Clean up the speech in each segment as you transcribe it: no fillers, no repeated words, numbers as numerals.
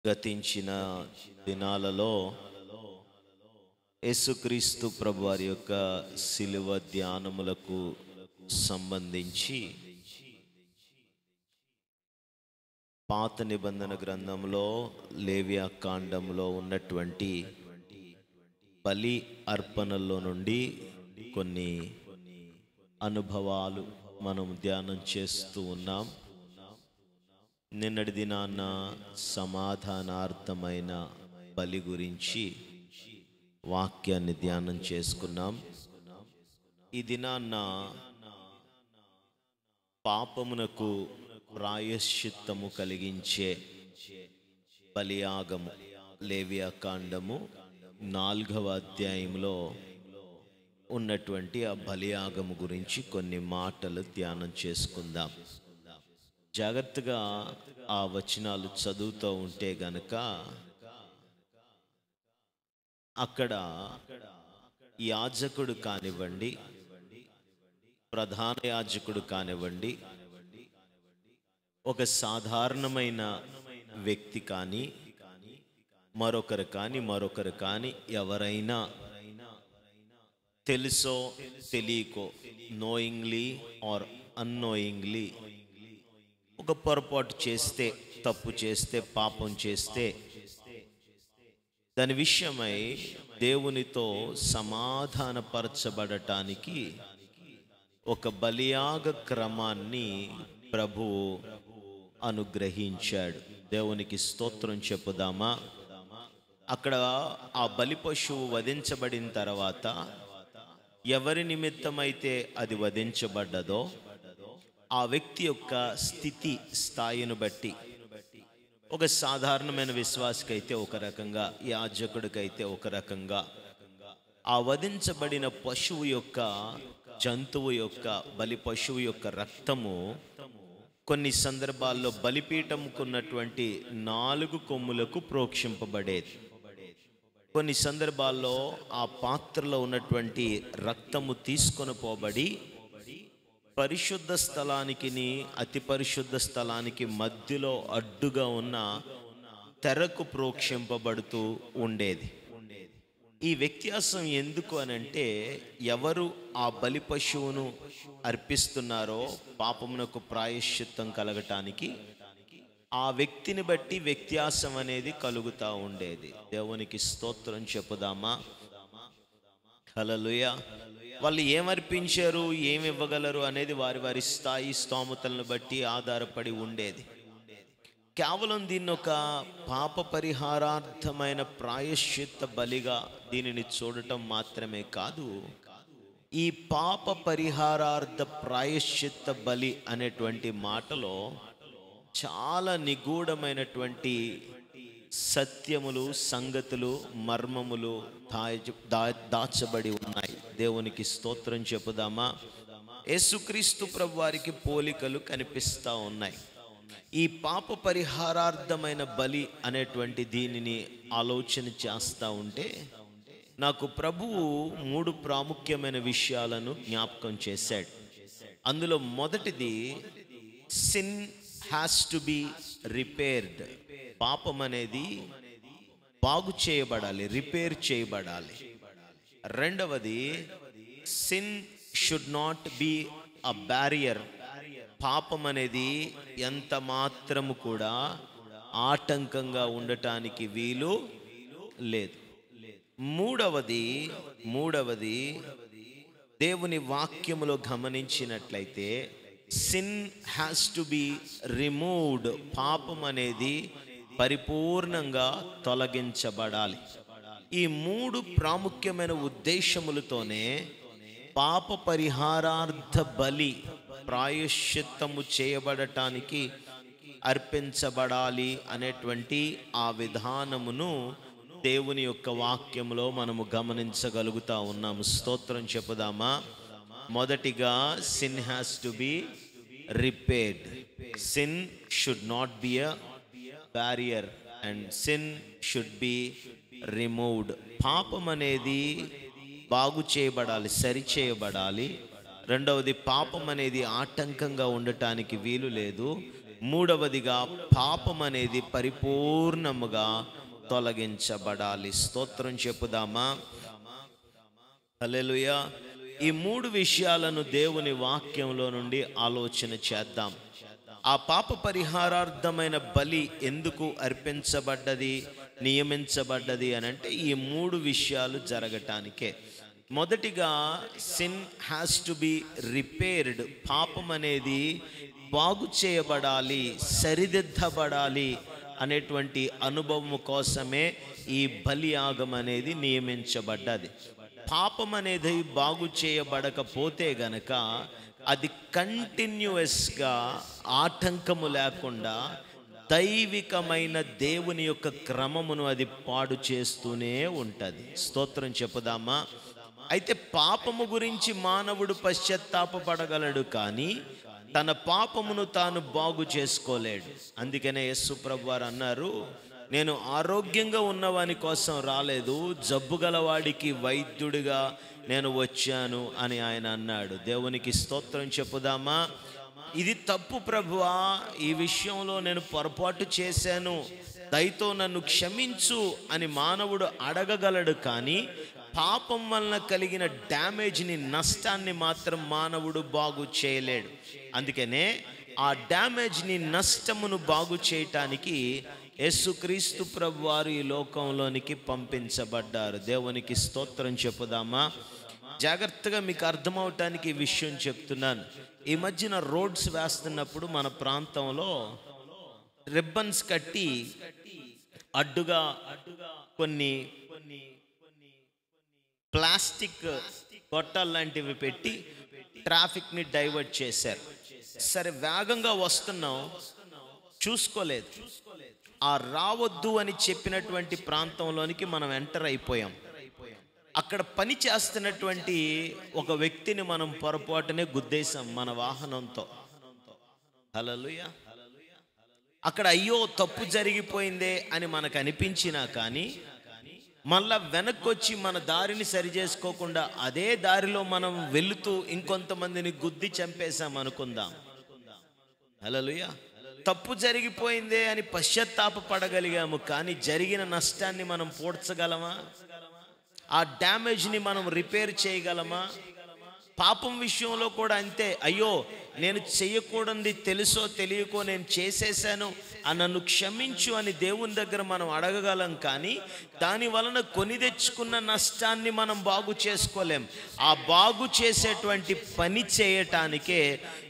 గతించిన దినాలలో యేసుక్రీస్తు ప్రభువారి యొక్క శిలువ ధ్యానములకు సంబంధించి పాత నిబంధన గ్రంథంలో లేవియా కాండంలో ఉన్నటువంటి బలి అర్పణల్లో నుండి కొన్ని అనుభవాలు మనం ధ్యానం చేస్తూ ఉన్నాం. నిన్నటి దినాన్న సమాధానార్థమైన బలి గురించి వాక్యాన్ని ధ్యానం చేసుకున్నాం. ఈ దినాన్న పాపమునకు ప్రాయశ్చిత్తము కలిగించే బలియాగము లేవియా కాండము 4వ అధ్యాయంలో ఉన్నటువంటి ఆ బలియాగము గురించి కొన్ని మాటలు ధ్యానం చేసుకుందాం. జాగ్రత్తగా ఆ వచనాలు చదువుతూ ఉంటే గనక అక్కడ యాజకుడు కానివ్వండి, ప్రధాన యాజకుడు కానివ్వండి, ఒక సాధారణమైన వ్యక్తి కానీ మరొకరు కానీ ఎవరైనా తెలుసో తెలియకో, నోయింగ్లీ ఆర్ అన్నోయింగ్లీ ఒక పొరపాటు చేస్తే, తప్పు చేస్తే, పాపం చేస్తే దాని విషయమై దేవునితో సమాధానపరచబడటానికి ఒక బలియాగ క్రమాన్ని ప్రభువు అనుగ్రహించాడు. దేవునికి స్తోత్రం చెప్పుదామా. అక్కడ ఆ బలి పశువు వధించబడిన తర్వాత ఎవరి నిమిత్తమైతే అది వధించబడ్డదో ఆ వ్యక్తి యొక్క స్థాయిని బట్టి, ఒక సాధారణమైన విశ్వాసికైతే ఒక రకంగా, యాజకుడికైతే ఒక రకంగా, ఆ వధించబడిన పశువు యొక్క, జంతువు యొక్క, బలి పశువు యొక్క రక్తము కొన్ని సందర్భాల్లో బలిపీఠంకున్నటువంటి 4 కొమ్ములకు ప్రోక్షింపబడేది. కొన్ని సందర్భాల్లో ఆ పాత్రలో ఉన్నటువంటి రక్తము తీసుకొని పోబడి పరిశుద్ధ స్థలానికి, అతి పరిశుద్ధ స్థలానికి మధ్యలో అడ్డుగా ఉన్న తెరకు ప్రోక్షింపబడుతూ ఉండేది. ఈ వ్యత్యాసం ఎందుకు అనంటే, ఎవరు ఆ బలి పశువును అర్పిస్తున్నారో పాపమునకు ప్రాయశ్చిత్తం కలగటానికి ఆ వ్యక్తిని బట్టి వ్యత్యాసం అనేది కలుగుతూ ఉండేది. దేవునికి స్తోత్రం చెప్పుదామా. హల్లెలూయా. వాళ్ళు ఏమర్పించారు, ఏమి ఇవ్వగలరు అనేది వారి వారి స్థాయి స్తోమతలను బట్టి ఆధారపడి ఉండేది. కేవలం దీన్ని ఒక పాప పరిహారార్థమైన ప్రాయశ్చిత్త బలిగా దీనిని చూడటం మాత్రమే కాదు, ఈ పాప పరిహారార్థ ప్రాయశ్చిత్త బలి అనేటువంటి మాటలో చాలా నిగూఢమైనటువంటి సత్యములు, సంగతులు, మర్మములు దాచబడి ఉన్నాయి. దేవునికి స్తోత్రం చెప్పుదామా. యేసుక్రీస్తు ప్రభు వారికి పోలికలు కనిపిస్తూ ఉన్నాయి. ఈ పాప పరిహారార్థమైన బలి అనేటువంటి దీనిని ఆలోచన చేస్తూ ఉంటే నాకు ప్రభువు 3 ప్రాముఖ్యమైన విషయాలను జ్ఞాపకం చేశాడు. అందులో మొదటిది, sin has to B repaired. పాపం అనేది బాగు చేయబడాలి, రిపేర్ చేయబడాలి. రెండవది, sin should not be a barrier. పాపం అనేది ఎంత మాత్రము కూడా ఆటంకంగా ఉండటానికి వీలు లేదు. మూడవది దేవుని వాక్యములో గమనించినట్లయితే sin has to be removed. పాపం అనేది పరిపూర్ణంగా తొలగించబడాలి. ఈ 3 ప్రాముఖ్యమైన ఉద్దేశములతోనే పాప పరిహారార్థ బలి ప్రాయశ్చిత్తము చేయబడటానికి అర్పించబడాలి అనేటువంటి ఆ విధానమును దేవుని యొక్క వాక్యంలో మనము గమనించగలుగుతా ఉన్నాము. స్తోత్రం చెప్పుదామా. మొదటిగా, sin has to B repaired. Sin should not be a barrier and sin should be removed. పాపం అనేది బాగు చేయబడాలి, సరి చేయబడాలి. రెండవది, పాపం అనేది ఆటంకంగా ఉండటానికి వీలు లేదు. మూడవదిగా పాపం అనేది పరిపూర్ణముగా తొలగించబడాలి. స్తోత్రం చెప్పుదామా? హల్లెలూయా. ఈ మూడు విషయాలను దేవుని వాక్యంలో నుండి ఆలోచన చేద్దాం. ఆ పాప పరిహారార్థమైన బలి ఎందుకు అర్పించబడ్డది, నియమించబడ్డది అని అంటే ఈ మూడు విషయాలు జరగటానికే. మొదటిగా sin has to B repaired. పాపం అనేది బాగు చేయబడాలి, సరిదిద్దబడాలి అనేటువంటి అనుభవం కోసమే ఈ బలియాగం అనేది నియమించబడ్డది. పాపం అనేది బాగు చేయబడకపోతే గనక అది కంటిన్యూస్గా ఆటంకము లేకుండా దైవికమైన దేవుని యొక్క క్రమమును అది పాడు చేస్తూనే ఉంటుంది. స్తోత్రం చెప్పుదామా? అయితే పాపము గురించి మానవుడు పశ్చాత్తాపపడగలడు, కానీ తన పాపమును తాను బాగు చేసుకోలేడు. అందుకనే యేసు ప్రభువు వారు అన్నారు, నేను ఆరోగ్యంగా ఉన్నవాని కోసం రాలేదు, జబ్బు గలవాడికి వైద్యుడిగా నేను వచ్చాను అని ఆయన అన్నాడు. దేవునికి స్తోత్రం చెప్పుదామా? ఇది తప్పు ప్రభువా, ఈ విషయంలో నేను పొరపాటు చేశాను, దయతో నన్ను క్షమించు అని మానవుడు అడగగలడు, కానీ పాపం వలన కలిగిన డ్యామేజ్ని, నష్టాన్ని మాత్రం మానవుడు బాగు చేయలేడు. అందుకనే ఆ డ్యామేజ్ని, నష్టమును బాగు చేయటానికి యేసుక్రీస్తు ప్రభువారు ఈ లోకంలోనికి పంపించబడ్డారు. దేవునికి స్తోత్రం చెప్పుదామా? జాగ్రత్తగా మీకు అర్థమవటానికి ఈ విషయం చెప్తున్నాను. ఈ మధ్యన రోడ్స్ వేస్తున్నప్పుడు మన ప్రాంతంలో రిబ్బన్స్ కట్టి అడ్డుగా కొన్ని ప్లాస్టిక్ గొట్టాలు లాంటివి పెట్టి ట్రాఫిక్ని డైవర్ట్ చేశారు. సరే, వేగంగా వస్తున్నాం, చూసుకోలేదు. ఆ రావద్దు అని చెప్పినటువంటి ప్రాంతంలోనికి మనం ఎంటర్ అయిపోయాం. అక్కడ పని చేస్తున్నటువంటి ఒక వ్యక్తిని మనం పొరపాటునే గుద్దేశాం మన వాహనంతో. హల్లెలూయా. అక్కడ అయ్యో తప్పు జరిగిపోయిందే అని మనకు అనిపించినా కానీ మళ్ళా వెనక్కొచ్చి మన దారిని సరి చేసుకోకుండా అదే దారిలో మనం వెళుతూ ఇంకొంతమందిని గుద్ది చంపేశాం అనుకుందాం. హల్లెలూయా. తప్పు జరిగిపోయిందే అని పశ్చాత్తాపపడగలిగాము, కానీ జరిగిన నష్టాన్ని మనం పూడ్చగలమా? ఆ డ్యామేజ్ని మనం రిపేర్ చేయగలమా? పాపం విషయంలో కూడా అంతే. అయ్యో నేను చేయకూడనిది తెలుసో తెలియకో నేను చేసేసాను, నన్ను క్షమించు అని దేవుని దగ్గర మనం అడగగలం, కానీ దాని వలన కొని తెచ్చుకున్న నష్టాన్ని మనం బాగు చేసుకోలేం. ఆ బాగు చేసేటువంటి పని చేయటానికే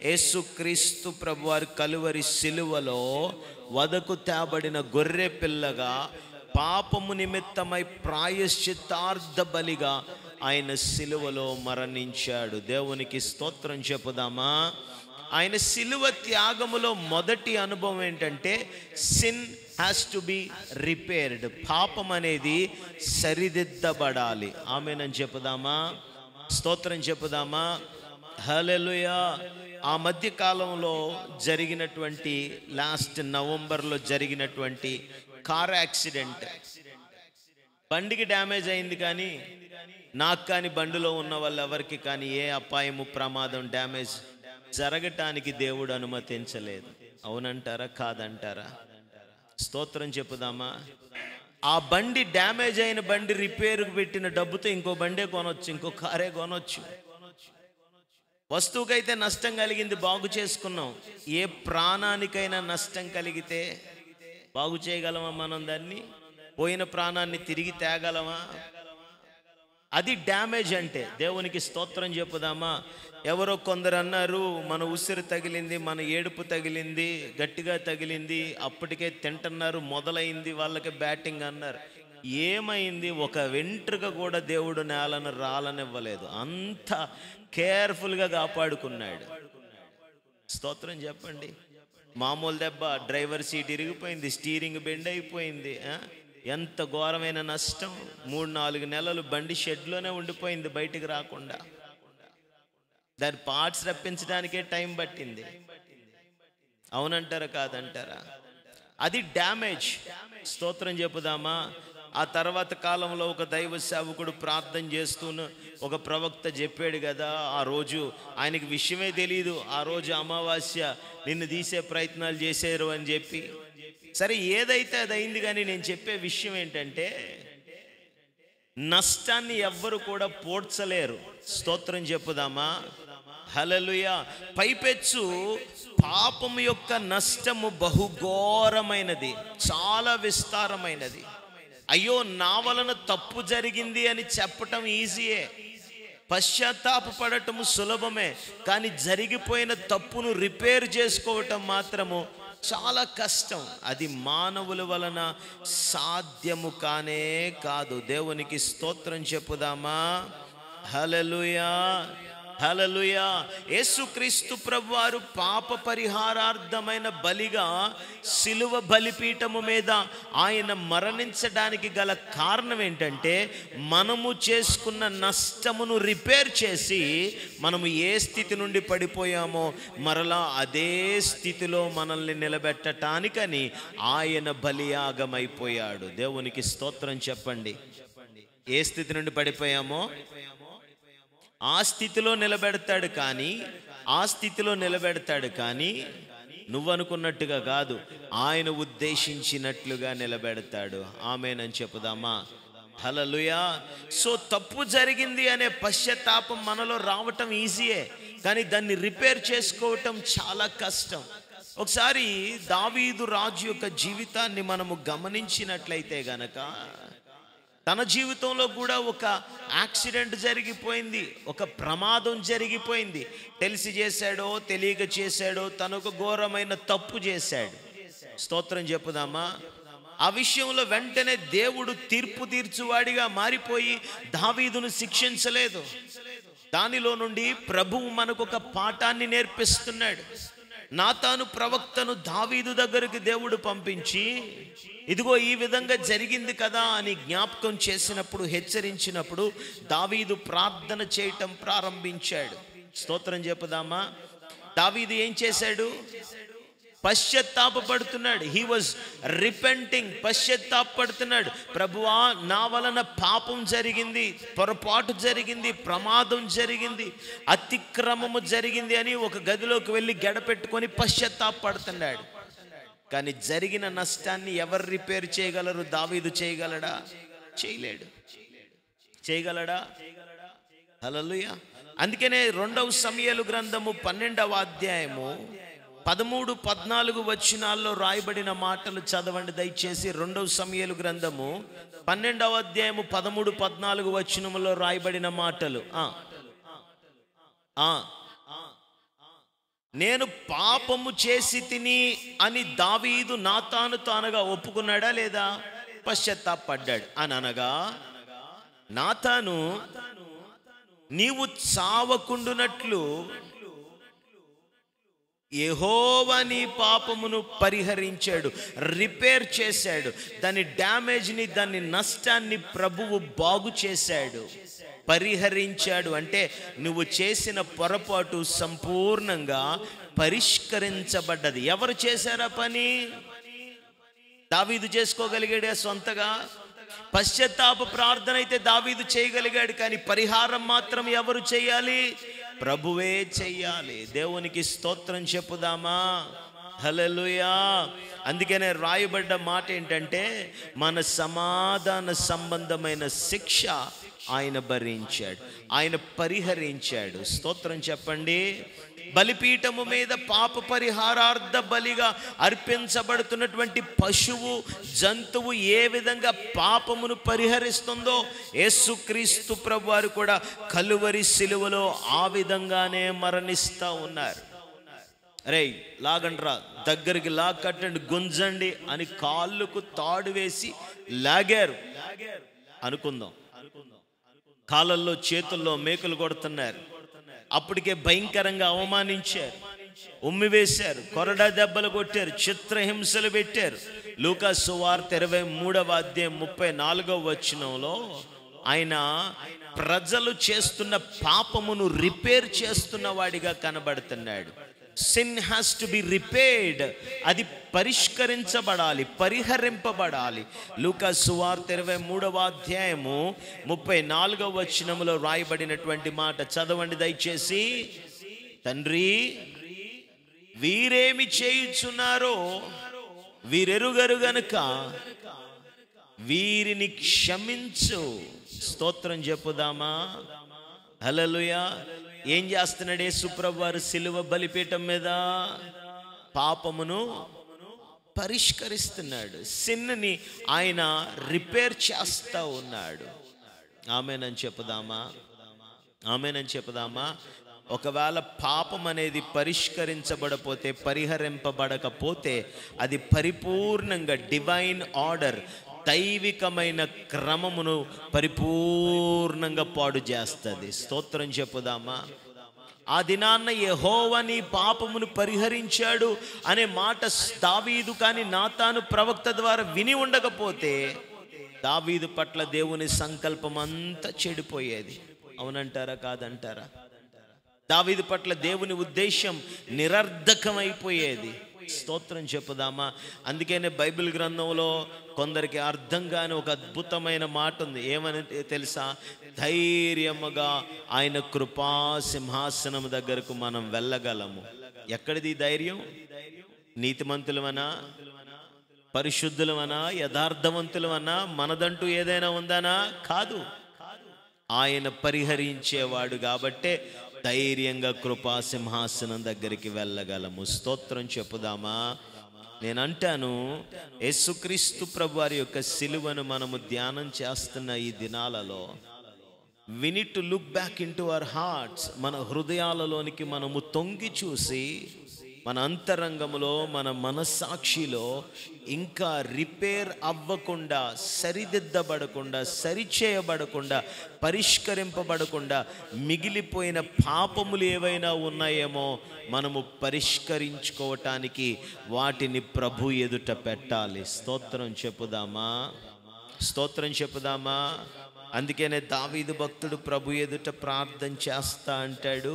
యేసుక్రీస్తు ప్రభువారు కలువరి సిలువలో వదకు తేబడిన గొర్రె పిల్లగా, పాపము నిమిత్తమై ప్రాయశ్చిత్తార్థ బలిగా ఆయన సిలువలో మరణించాడు. దేవునికి స్తోత్రం చెప్పుదామా? ఆయన సిలువ త్యాగములో మొదటి అనుభవం ఏంటంటే sin has to B repaired. పాపం అనేది సరిదిద్దబడాలి. ఆమేనని చెప్పుదామా? స్తోత్రం చెప్పుదామా? హల్లెలూయా. ఆ మధ్య కాలంలో జరిగినటువంటి లాస్ట్ నవంబర్లో జరిగినటువంటి కార్ యాక్సిడెంట్, బండికి డ్యామేజ్ అయింది, కానీ నాకు కానీ బండిలో ఉన్న వాళ్ళు ఎవరికి కానీ ఏ అపాయము, ప్రమాదం, డ్యామేజ్ జరగటానికి దేవుడు అనుమతించలేదు. అవునంటారా? కాదంటారా? స్తోత్రం చెప్పుదామా? ఆ బండి డ్యామేజ్ అయిన బండి రిపేర్కి పెట్టిన డబ్బుతో ఇంకో బండే కొనొచ్చు, ఇంకో కారే కొనొచ్చు. వస్తువుకైతే నష్టం కలిగింది, బాగు చేసుకున్నాం. ఏ ప్రాణానికైనా నష్టం కలిగితే బాగు చేయగలమా మనం? దాన్ని పోయిన ప్రాణాన్ని తిరిగి తేగలమా? అది డ్యామేజ్ అంటే. దేవునికి స్తోత్రం చెప్పుదామా? ఎవరో కొందరు అన్నారు, మన ఉసిరు తగిలింది, మన ఏడుపు తగిలింది, గట్టిగా తగిలింది, అప్పటికే తింటున్నారు, మొదలైంది వాళ్ళకి బ్యాటింగ్ అన్నారు. ఏమైంది? ఒక వెంట్రుక కూడా దేవుడు నేలను రాలనివ్వలేదు. అంత కేర్ఫుల్గా కాపాడుకున్నాడు. స్తోత్రం చెప్పండి. మామూలు దెబ్బ, డ్రైవర్ సీట్ ఇరిగిపోయింది, స్టీరింగ్ బెండ్ అయిపోయింది. ఎంత ఘోరమైన నష్టం. 3-4 నెలలు బండి షెడ్లోనే ఉండిపోయింది, బయటికి రాకుండా. దాని పార్ట్స్ రప్పించడానికే టైం పట్టింది. అవునంటారా? కాదంటారా? అది డ్యామేజ్. స్తోత్రం చెప్పుదామా? ఆ తర్వాత కాలంలో ఒక దైవ సేవకుడు ప్రార్థన చేస్తూను ఒక ప్రవక్త చెప్పాడు కదా, ఆ రోజు ఆయనకి విషయమే తెలియదు, ఆ రోజు అమావాస్య నిన్ను తీసే ప్రయత్నాలు చేశారు అని చెప్పి. సరే, ఏదైతే అది అయింది. కానీ నేను చెప్పే విషయం ఏంటంటే, నష్టాన్ని ఎవ్వరు కూడా పోడ్చలేరు. స్తోత్రం చెప్పుదామా? హల్లెలూయా. పైపెచ్చు పాపం యొక్క నష్టము బహుఘోరమైనది, చాలా విస్తారమైనది. అయ్యో, నా వలన తప్పు జరిగింది అని చెప్పటం ఈజీయే, పశ్చాత్తాపపడటం సులభమే. కానీ జరిగిపోయిన తప్పును రిపేర్ చేసుకోవటం మాత్రము చాలా కష్టం. అది మానవుల వలన సాధ్యము కానే కాదు. దేవునికి స్తోత్రం చెప్పుదామా? హల్లెలూయా, హల్లెలూయా. యేసుక్రీస్తు ప్రభువారు పాప పరిహారార్థమైన బలిగా సిలువ బలిపీఠము మీద ఆయన మరణించడానికి గల కారణం ఏంటంటే, మనము చేసుకున్న నష్టమును రిపేర్ చేసి మనము ఏ స్థితి నుండి పడిపోయామో మరలా అదే స్థితిలో మనల్ని నిలబెట్టటానికని ఆయన బలియాగమైపోయాడు. దేవునికి స్తోత్రం చెప్పండి. ఏ స్థితి నుండి పడిపోయామో ఆ స్థితిలో నిలబెడతాడు. కానీ ఆ స్థితిలో నిలబెడతాడు కానీ నువ్వు అనుకున్నట్టుగా కాదు, ఆయన ఉద్దేశించినట్లుగా నిలబెడతాడు. ఆమేనని చెప్పుదామా? హల్లెలూయా. సో తప్పు జరిగింది అనే పశ్చాత్తాపం మనలో రావటం ఈజీయే, కానీ దాన్ని రిపేర్ చేసుకోవటం చాలా కష్టం. ఒకసారి దావీదు రాజు యొక్క జీవితాన్ని మనము గమనించినట్లయితే గనక, తన జీవితంలో కూడా ఒక యాక్సిడెంట్ జరిగిపోయింది, ఒక ప్రమాదం జరిగిపోయింది. తెలిసి చేశాడో తెలియక చేశాడో తను ఒక ఘోరమైన తప్పు చేశాడు. స్తోత్రం చెప్పుదామా? ఆ విషయంలో వెంటనే దేవుడు తీర్పు తీర్చువాడిగా మారిపోయి దావీదును శిక్షించలేదు. దానిలో నుండి ప్రభువు మనకు ఒక పాఠాన్ని నేర్పిస్తున్నాడు. నాతాను ప్రవక్తను దావీదు దగ్గరికి దేవుడు పంపించి, ఇదిగో ఈ విధంగా జరిగింది కదా అని జ్ఞాపకం చేసినప్పుడు, హెచ్చరించినప్పుడు దావీదు ప్రార్థన చేయటం ప్రారంభించాడు. స్తోత్రం చెప్పుదామా? దావీదు ఏం చేశాడు? పశ్చాత్తాపడుతున్నాడు. హీ వాజ్ రిపెంటింగ్, పశ్చాత్తాపడుతున్నాడు. ప్రభువా, నా వలన పాపం జరిగింది, పొరపాటు జరిగింది, ప్రమాదం జరిగింది, అతిక్రమము జరిగింది అని ఒక గదిలోకి వెళ్ళి గడపెట్టుకొని పశ్చాత్తాపడుతున్నాడు. కానీ జరిగిన నష్టాన్ని ఎవరు రిపేర్ చేయగలరు? దావీదు చేయగలడా? చేయలేడు. చేయగలడా? హల్లెలూయా. అందుకనే 2వ సమూయేలు గ్రంథము 12వ అధ్యాయము 13, 14 వచనాల్లో రాయబడిన మాటలు చదవండి దయచేసి. 2వ సమూయేలు గ్రంథము 12వ అధ్యాయము 13, 14 వచనములో రాయబడిన మాటలు. నేను పాపము చేసి తిని అని దావీదు నాతాను తానుగా ఒప్పుకున్నాడా లేదా? పశ్చాత్తాపడ్డాడు. అని అనగా, నాతాను నీవు చావకుండునట్లు యెహోవా నీ పాపమును పరిహరించాడు, రిపేర్ చేశాడు. దాని డ్యామేజ్ని, దాని నష్టాన్ని ప్రభువు బాగు చేశాడు, పరిహరించాడు. అంటే నువ్వు చేసిన పొరపాటు సంపూర్ణంగా పరిష్కరించబడ్డది. ఎవరు చేశారా పని? దావీదు చేసుకోగలిగాడే సొంతగా? పశ్చాత్తాప ప్రార్థన అయితే దావీదు చేయగలిగాడు, కానీ పరిహారం మాత్రం ఎవరు చేయాలి? ప్రభువే చెయ్యాలి. దేవునికి స్తోత్రం చెప్పుదామా? హల్లెలూయా. అందుకనే రాయబడ్డ మాట ఏంటంటే, మన సమాధాన సంబంధమైన శిక్ష ఆయన భరించాడు, ఆయన పరిహరించాడు. స్తోత్రం చెప్పండి. బలిపీఠము మీద పాప పరిహారార్థ బలిగా అర్పించబడుతున్నటువంటి పశువు, జంతువు ఏ విధంగా పాపమును పరిహరిస్తుందో, యేసుక్రీస్తు ప్రభువారు కూడా కలువరి సిలువలో ఆ విధంగానే మరణిస్తూ ఉన్నారు. అరే లాగండ్రా, దగ్గరికి లాగ్ కట్టండి, గుంజండి అని కాళ్ళకు తాడు వేసి లాగారు అనుకుందాం. కాళ్ళల్లో చేతుల్లో మేకులు కొడుతున్నారు. అప్పటికే భయంకరంగా అవమానించారు, ఉమ్మివేశారు, కొరడా దెబ్బలు కొట్టారు, చిత్రహింసలు పెట్టారు. లూకా సువార్త 23వ అధ్యాయం 34వ వచనంలో ఆయన ప్రజలు చేస్తున్న పాపమును రిపేర్ చేస్తున్న వాడిగా కనబడుతున్నాడు. Sin has to B repaired. అది పరిష్కరించబడాలి, పరిహరింపబడాలి. లూకా సువార్త 23వ అధ్యాయము 34వ వచనములో రాయబడినటువంటి మాట చదవండి దయచేసి. తండ్రి, వీరేమి చేయుచున్నారో వీరెరుగరు గనుక వీరిని క్షమించు. స్తోత్రం చెప్పుదామా? హల్లెలూయా. ఏం చేస్తున్నాడు యేసుప్రభు వారు సిలువ బలిపీఠం మీద? పాపమును పరిష్కరిస్తున్నాడు. సిన్ని ఆయన రిపేర్ చేస్తూ ఉన్నాడు. ఆమేనని చెప్పుదామా? ఆమేనని చెప్పుదామా? ఒకవేళ పాపం అనేది పరిష్కరించబడపోతే, పరిహరింపబడకపోతే అది పరిపూర్ణంగా డివైన్ ఆర్డర్, దైవికమైన క్రమమును పరిపూర్ణంగా పాడు చేస్తుంది. స్తోత్రం చెప్పుదామా? ఆ దినాన్న యెహోవా నీ పాపమును పరిహరించాడు అనే మాట దావీదు కానీ నాతాను ప్రవక్త ద్వారా విని ఉండకపోతే దావీదు పట్ల దేవుని సంకల్పం అంతా చెడిపోయేది. అవునంటారా కాదంటారా? దావీదు పట్ల దేవుని ఉద్దేశం నిరర్ధకమైపోయేది. స్తోత్రం చెప్పుదామా? అందుకనే బైబిల్ గ్రంథంలో కొందరికి అర్థం కాని ఒక అద్భుతమైన మాట ఉంది. ఏమని తెలుసా? ధైర్యముగా ఆయన కృపా సింహాసనం దగ్గరకు మనం వెళ్ళగలము. ఎక్కడిది ధైర్యం? నీతిమంతులమనా, పరిశుద్ధులమనా, యథార్థవంతులమనా, మనదంటూ ఏదైనా ఉందనా? కాదు. ఆయన పరిహరించేవాడు కాబట్టే ధైర్యంగా కృపా సింహాసనం దగ్గరికి వెళ్ళగలము. స్తోత్రం చెప్పుదామా? నేను అంటాను, యేసుక్రీస్తు ప్రభు వారి యొక్క సిలువను మనము ధ్యానం చేస్తున్న ఈ దినాలలో we need to look back into our hearts. మన హృదయాలలోనికి మనము తొంగి చూసి మన అంతరంగములో, మన మనస్సాక్షిలో ఇంకా రిపేర్ అవ్వకుండా, సరిదిద్దబడకుండా, సరిచేయబడకుండా, పరిష్కరింపబడకుండా మిగిలిపోయిన పాపములు ఏవైనా ఉన్నాయేమో మనము పరిష్కరించుకోవటానికి వాటిని ప్రభు ఎదుట పెట్టాలి. స్తోత్రం చెప్పుదామా? స్తోత్రం చెప్పుదామా? అందుకనే దావీదు భక్తుడు ప్రభు ఎదుట ప్రార్థన చేస్తా అంటాడు,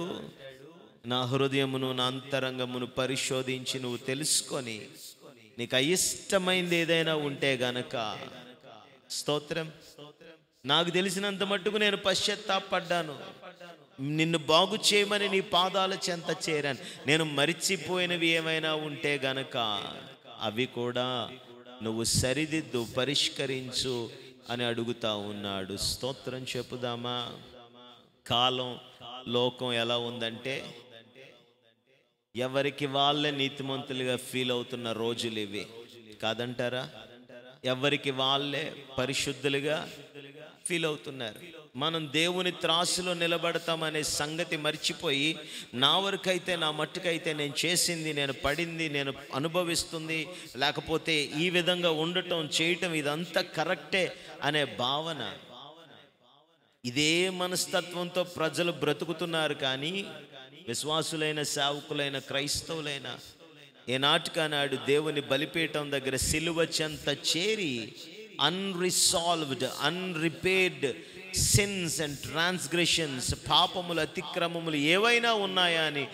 నా హృదయమును, నా అంతరంగమును పరిశోధించి నువ్వు తెలుసుకొని నీకు అయిష్టమైంది ఏదైనా ఉంటే గనక, స్తోత్రం, నాకు తెలిసినంత మట్టుకు నేను పశ్చాత్తాపడ్డాను, నిన్ను బాగు చేయమని నీ పాదాల చెంత చేరాను, నేను మరిచిపోయినవి ఏమైనా ఉంటే గనక అవి కూడా నువ్వు సరిదిద్దు, పరిష్కరించు అని అడుగుతా ఉన్నాడు. స్తోత్రం చెప్పుదామా? కాలం, లోకం ఎలా ఉందంటే ఎవరికి వాళ్ళే నీతిమంతులుగా ఫీల్ అవుతున్న రోజులు ఇవి, కాదంటారా? ఎవరికి వాళ్ళే పరిశుద్ధులుగా ఫీల్ అవుతున్నారు. మనం దేవుని త్రాసులో నిలబడతామనే సంగతి మర్చిపోయి, నా వరకైతే, నా మట్టుకైతే నేను చేసింది, నేను పడింది, నేను అనుభవిస్తుంది, లేకపోతే ఈ విధంగా ఉండటం, చేయటం ఇదంతా కరెక్టే అనే భావన, ఇదే మనస్తత్వంతో ప్రజలు బ్రతుకుతున్నారు. కానీ విశ్వాసులైన, సేవకులైన, క్రైస్తవులైన ఏనాటికనాడు దేవుని బలిపీఠం దగ్గర సిలువ చెంత చేరి అన్రిసాల్వ్డ్, అన్రిపేర్డ్ సిన్స్ అండ్ ట్రాన్స్గ్రెషన్స్, పాపములు, అతిక్రమములు ఏవైనా ఉన్నాయా అని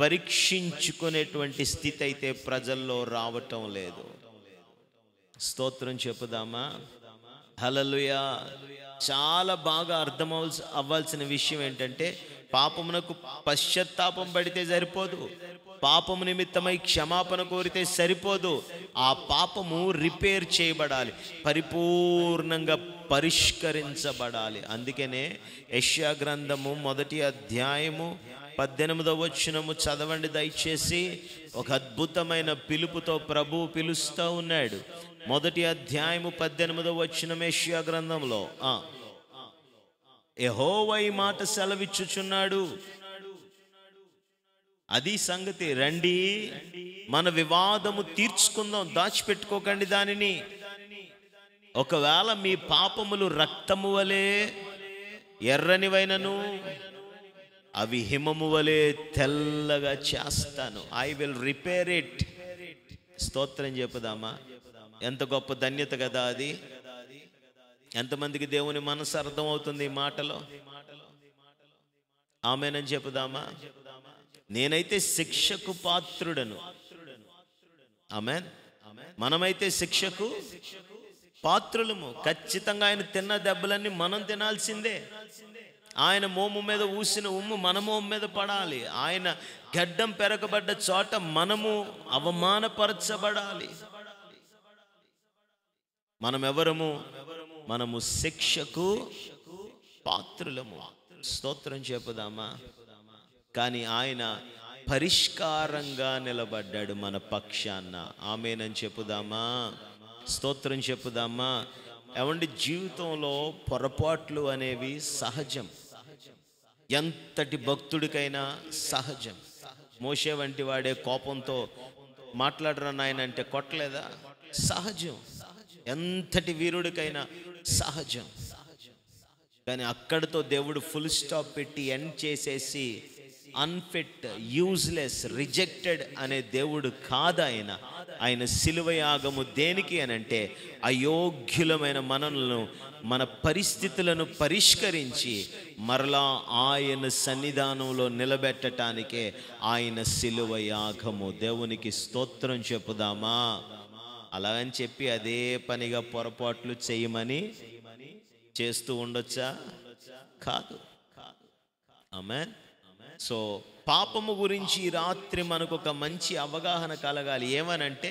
పరీక్షించుకునేటువంటి స్థితి అయితే ప్రజల్లో రావటం లేదు. స్తోత్రం చెప్పుదామా? హల్లెలూయా. చాలా బాగా అవ్వాల్సిన విషయం ఏంటంటే, పాపమునకు పశ్చాత్తాపం పడితే సరిపోదు, పాపము నిమిత్తమై క్షమాపణ కోరితే సరిపోదు, ఆ పాపము రిపేర్ చేయబడాలి, పరిపూర్ణంగా పరిష్కరించబడాలి. అందుకనే యెషయా గ్రంథము 1వ అధ్యాయము 18వ వచనము చదవండి దయచేసి. ఒక అద్భుతమైన పిలుపుతో ప్రభువు పిలుస్తూ ఉన్నాడు. 1వ అధ్యాయము 18వ వచనం యెషయా గ్రంథంలో, యెహోవా ఈ మాట సెలవిచ్చుచున్నాడు, అది సంగతి, రండి మన వివాదము తీర్చుకుందాం, దాచిపెట్టుకోకండి దానిని. ఒకవేళ మీ పాపములు రక్తము వలె ఎర్రనివైనను అవి హిమము వలె తెల్లగా చేస్తాను. I will repair it. స్తోత్రం చెప్పుదామా? ఎంత గొప్ప ధన్యత కదా అది. ఎంతమందికి దేవుని మనసు అర్థమవుతుంది ఈ మాటలో? ఆమేనని చెప్పుదామా? నేనైతే శిక్షకు పాత్రుడను. ఆమేన్. మనమైతే శిక్షకు పాత్రులము. ఖచ్చితంగా ఆయన తిన్న దెబ్బలన్నీ మనం తినాల్సిందే. ఆయన మోము మీద ఊసిన ఉమ్ము మన మోము మీద పడాలి. ఆయన గడ్డం పెరగబడ్డ చోట మనము అవమానపరచబడాలి. మనమెవరము? మనము శిక్షకు పాత్రులము. స్తోత్రం చెప్పుదామా? కానీ ఆయన పరిష్కారంగా నిలబడ్డాడు మన పక్షాన. ఆమేనని చెప్పుదామా? స్తోత్రం చెప్పుదామా? ఏమండి, జీవితంలో పొరపాట్లు అనేవి సహజం. ఎంతటి భక్తుడికైనా సహజం. మోషే వంటి వాడే కోపంతో మాట్లాడరా నాయన అంటే కొట్టలేదా? సహజం. ఎంతటి వీరుడికైనా సహజం. కానీ అక్కడితో దేవుడు ఫుల్ స్టాప్ పెట్టి ఎండ్ చేసేసి అన్ఫిట్, యూజ్లెస్, రిజెక్టెడ్ అనే దేవుడు కాదు ఆయన. ఆయన శిలువ యాగము దేనికి అనంటే అయోగ్యులమైన మనలను, మన పరిస్థితులను పరిష్కరించి మరలా ఆయన సన్నిధానంలో నిలబెట్టడానికే ఆయన శిలువ యాగము. దేవునికి స్తోత్రం చెప్పుదామా? అలాగని చెప్పి అదే పనిగా పొరపాట్లు చేయమని చేస్తూ ఉండొచ్చా? కాదు. ఆమేన్. సో పాపము గురించి ఈ రాత్రి మనకు ఒక మంచి అవగాహన కలగాలి. ఏమనంటే,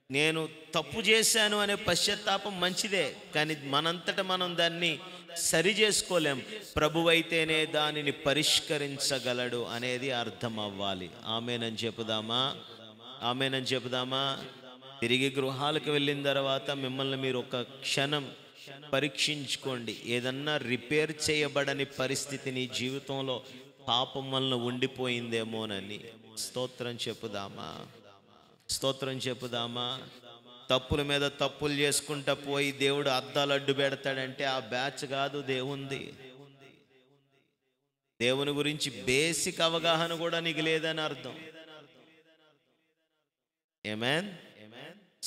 నేను తప్పు చేశాను అనే పశ్చాత్తాపం మంచిదే, కానీ మనంతట మనం దాన్ని సరి చేసుకోలేం. ప్రభువైతేనే దానిని పరిష్కరించగలడు అనేది అర్థం అవ్వాలి. ఆమేనని చెప్పుదామా? ఆమేనని చెప్పుదామా? తిరిగి గృహాలకు వెళ్ళిన తర్వాత మిమ్మల్ని మీరు ఒక క్షణం పరీక్షించుకోండి. ఏదన్నా రిపేర్ చేయబడని పరిస్థితి నీ జీవితంలో పాపం వలన ఉండిపోయిందేమోనని. స్తోత్రం చెప్పుదామా? స్తోత్రం చెప్పుదామా? తప్పుల మీద తప్పులు చేసుకుంటా పోయి దేవుడు అద్దాలు అడ్డు పెడతాడంటే ఆ బ్యాచ్ కాదు దేవుంది. దేవుని గురించి బేసిక్ అవగాహన కూడా నీకు లేదని అర్థం. ఆమేన్.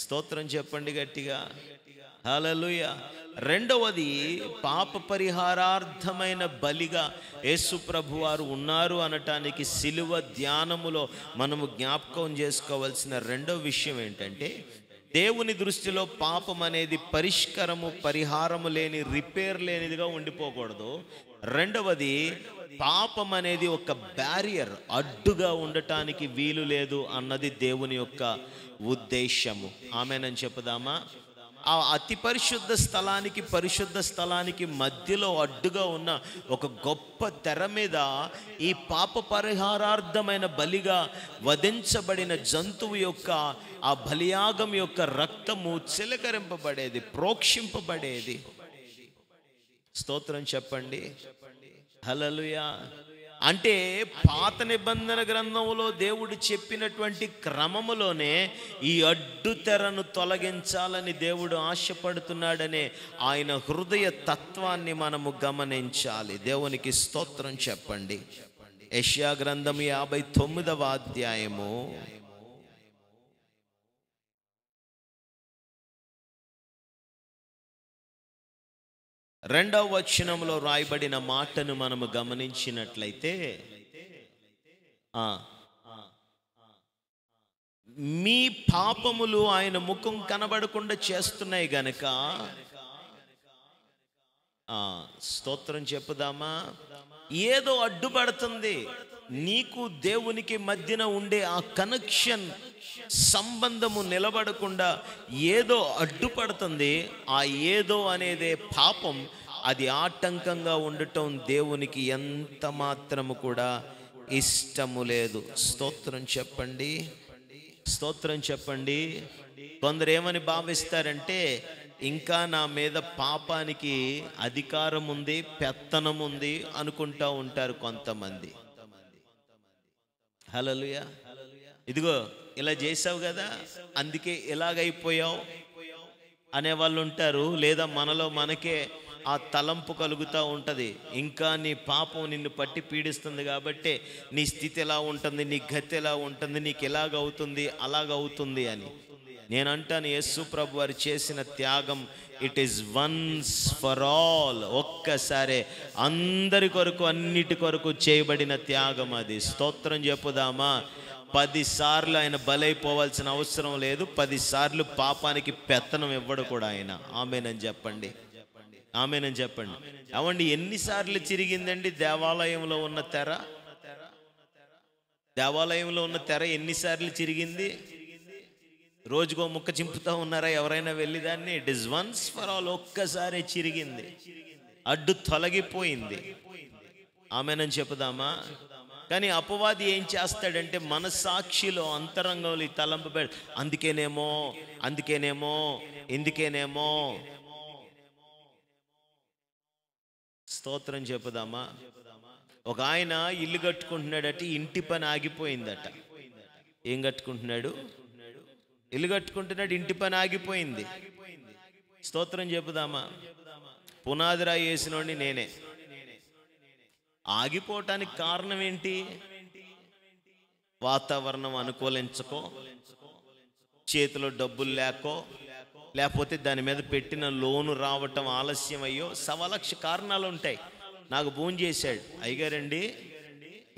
స్తోత్రం చెప్పండి గట్టిగా. హల్లెలూయా. రెండవది, పాప పరిహారార్థమైన బలిగా యేసు ప్రభువారు ఉన్నారు అనటానికి సిలువ ధ్యానములో మనము జ్ఞాపకం చేసుకోవాల్సిన రెండవ విషయం ఏంటంటే, దేవుని దృష్టిలో పాపం అనేది పరిహారము లేని, రిపేర్ లేనిదిగా ఉండిపోకూడదు. రెండవది, పాపం అనేది ఒక బ్యారియర్, అడ్డుగా ఉండటానికి వీలు లేదు అన్నది దేవుని యొక్క ఉద్దేశము. ఆమేనని చెప్పుదామా? ఆ అతి పరిశుద్ధ స్థలానికి, పరిశుద్ధ స్థలానికి మధ్యలో అడ్డుగా ఉన్న ఒక గొప్ప తెర మీద ఈ పాప పరిహారార్థమైన బలిగా వధించబడిన జంతువు యొక్క ఆ బలియాగం యొక్క రక్తము చిలకరింపబడేది, ప్రోక్షింపబడేది. స్తోత్రం చెప్పండి. హల్లెలూయా. అంటే పాత నిబంధన గ్రంథంలో దేవుడు చెప్పినటువంటి క్రమములోనే ఈ అడ్డు తెరను తొలగించాలని దేవుడు ఆశపడుతున్నాడనే ఆయన హృదయ తత్వాన్ని మనము గమనించాలి. దేవునికి స్తోత్రం చెప్పండి. యెషయా గ్రంథం 59వ అధ్యాయము 2వ వచనంలో రాయబడిన మాటను మనము గమనించినట్లయితే, మీ పాపములు ఆయన ముఖం కనబడకుండా చేస్తున్నాయి గనక, స్తోత్రం చెప్పుదామా? ఏదో అడ్డుపడుతుంది. నీకు దేవునికి మధ్యన ఉండే ఆ కనెక్షన్, సంబంధము నిలబడకుండా ఏదో అడ్డుపడుతుంది. ఆ ఏదో అనేదే పాపం. అది ఆటంకంగా ఉండటం దేవునికి ఎంత మాత్రము కూడా ఇష్టము లేదు. స్తోత్రం చెప్పండి. స్తోత్రం చెప్పండి. కొందరు ఏమని భావిస్తారంటే, ఇంకా నా మీద పాపానికి అధికారం ఉంది, పెత్తనం ఉంది అనుకుంటా ఉంటారు కొంతమంది. హల్లెలూయా. ఇదిగో ఇలా చేసావు కదా, అందుకే ఇలాగైపోయావు అనేవాళ్ళు ఉంటారు. లేదా మనలో మనకే ఆ తలంపు కలుగుతూ ఉంటుంది, ఇంకా నీ పాపం నిన్ను పట్టి పీడిస్తుంది కాబట్టి నీ స్థితి ఎలా ఉంటుంది, నీ గతి ఎలా ఉంటుంది, నీకు ఎలాగవుతుంది, అలాగవుతుంది అని. నేను అంటాను, యేసు ప్రభు వారు చేసిన త్యాగం it is once for all. ఒక్కసారే అందరి కొరకు, అన్నిటి కొరకు చేయబడిన త్యాగం అది. స్తోత్రం చెప్పుదామా? 10 సార్లు ఆయన బలైపోవాల్సిన అవసరం లేదు. 10 సార్లు పాపానికి పెత్తనం ఇవ్వడు కూడా ఆయన. ఆమేనని చెప్పండి, ఆమేనని చెప్పండి. అవండి, ఎన్నిసార్లు చిరిగిందండి దేవాలయంలో ఉన్న తెర? దేవాలయంలో ఉన్న తెర ఎన్నిసార్లు చిరిగింది? రోజుకో ముక్క చింపుతూ ఉన్నారా ఎవరైనా వెళ్ళి దాన్ని? It is once for all. ఒక్కసారి చిరిగింది, అడ్డు తొలగిపోయింది. ఆమేనని చెప్పుదామా? కానీ అపవాది ఏం చేస్తాడంటే మనస్సాక్షిలో, అంతరంగంలో ఈ తలంపు పెడ, అందుకేనేమో ఎందుకేనేమో. స్తోత్రం చెప్పుదామా? ఒక ఆయన ఇల్లు కట్టుకుంటున్నాడట, ఇంటి పని ఆగిపోయిందట. ఏం కట్టుకుంటున్నాడు? ఇల్లు కట్టుకుంటున్నాడు, ఇంటి పని ఆగిపోయింది. స్తోత్రం చెప్పుదామా? పునాది రాయి వేసినోడిని నేనే. ఆగిపోవటానికి కారణం ఏంటి? వాతావరణం అనుకూలించకో, చేతిలో డబ్బులు లేకో, లేకపోతే దాని మీద పెట్టిన లోను రావటం ఆలస్యం అయ్యో, 1,00,000 కారణాలు ఉంటాయి. నాకు ఫోన్ చేశాడు, అయ్యగారండి